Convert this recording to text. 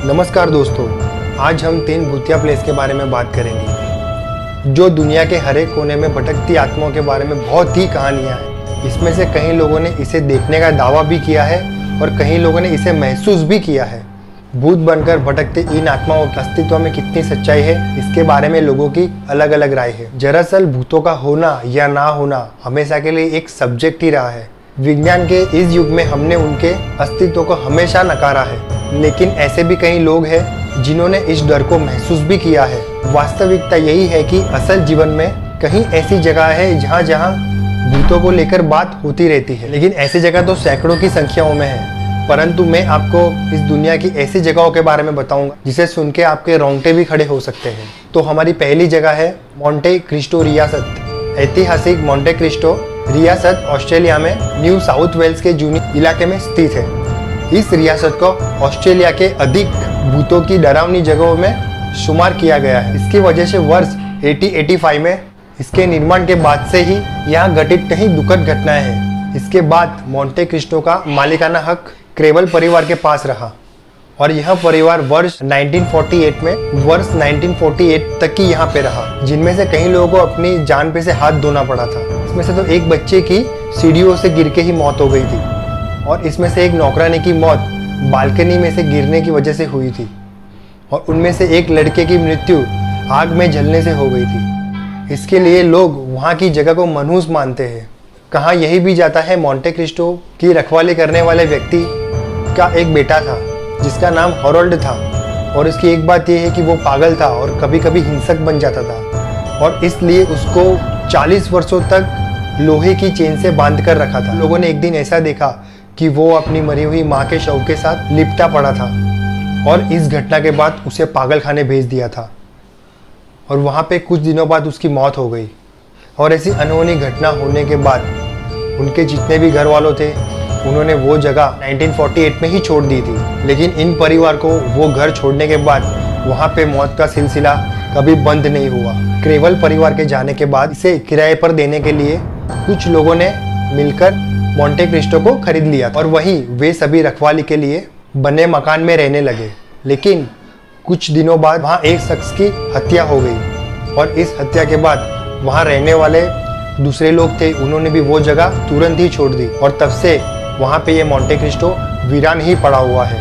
नमस्कार दोस्तों, आज हम 3 भूतिया प्लेस के बारे में बात करेंगे जो दुनिया के हर एक कोने में भटकती आत्माओं के बारे में बहुत ही कहानियां हैं। इसमें से कई लोगों ने इसे देखने का दावा भी किया है और कई लोगों ने इसे महसूस भी किया है। भूत बनकर भटकते इन आत्माओं के अस्तित्व में कितनी सच्चाई है, इसके बारे में लोगों की अलग अलग राय है। दरअसल भूतों का होना या ना होना हमेशा के लिए एक सब्जेक्ट ही रहा है। विज्ञान के इस युग में हमने उनके अस्तित्व को हमेशा नकारा है, लेकिन ऐसे भी कई लोग हैं जिन्होंने इस डर को महसूस भी किया है। वास्तविकता यही है कि असल जीवन में कहीं ऐसी जगह है जहाँ भूतों को लेकर बात होती रहती है, लेकिन ऐसी जगह तो सैकड़ों की संख्याओं में है। परंतु मैं आपको इस दुनिया की ऐसी जगहों के बारे में बताऊंगा जिसे सुन के आपके रोंगटे भी खड़े हो सकते हैं। तो हमारी पहली जगह है मोंटे क्रिस्टो रियासत। ऐतिहासिक मोंटे क्रिस्टो रियासत ऑस्ट्रेलिया में न्यू साउथ वेल्स के जूनी इलाके में स्थित है। इस रियासत को ऑस्ट्रेलिया के अधिक भूतों की डरावनी जगहों में शुमार किया गया है। इसकी वजह से वर्ष 1885 में इसके निर्माण के बाद से ही यहाँ घटित कई दुखद घटनाएं हैं। इसके बाद मोंटे क्रिस्टो का मालिकाना हक क्रेवल परिवार के पास रहा और यह परिवार वर्ष 1948 तक ही यहाँ पे रहा, जिनमें से कई लोगों को अपनी जान पे से हाथ धोना पड़ा था। इसमें से तो एक बच्चे की सीढ़ियों से गिर के ही मौत हो गई थी और इसमें से एक नौकरानी की मौत बालकनी में से गिरने की वजह से हुई थी और उनमें से एक लड़के की मृत्यु आग में जलने से हो गई थी। इसके लिए लोग वहाँ की जगह को मनहूस मानते हैं। कहा यही भी जाता है मोंटे क्रिस्टो की रखवाली करने वाले व्यक्ति का एक बेटा था जिसका नाम हॉरोल्ड था और इसकी एक बात यह है कि वो पागल था और कभी कभी हिंसक बन जाता था और इसलिए उसको 40 वर्षों तक लोहे की चेन से बांध कर रखा था। लोगों ने एक दिन ऐसा देखा कि वो अपनी मरी हुई माँ के शव के साथ लिपटा पड़ा था और इस घटना के बाद उसे पागल खाने भेज दिया था और वहाँ पे कुछ दिनों बाद उसकी मौत हो गई। और ऐसी अनहोनी घटना होने के बाद उनके जितने भी घर वालों थे उन्होंने वो जगह 1948 में ही छोड़ दी थी। लेकिन इन परिवार को वो घर छोड़ने के बाद वहाँ पे मौत का सिलसिला कभी बंद नहीं हुआ। क्रेवल परिवार के जाने के बाद इसे किराए पर देने के लिए कुछ लोगों ने मिलकर मोंटे क्रिस्टो को खरीद लिया और वहीं वे सभी रखवाली के लिए बने मकान में रहने लगे। लेकिन कुछ दिनों बाद वहाँ एक शख्स की हत्या हो गई और इस हत्या के बाद वहाँ रहने वाले दूसरे लोग थे, उन्होंने भी वो जगह तुरंत ही छोड़ दी और तब से वहाँ पे ये मोंटे क्रिस्टो वीरान ही पड़ा हुआ है।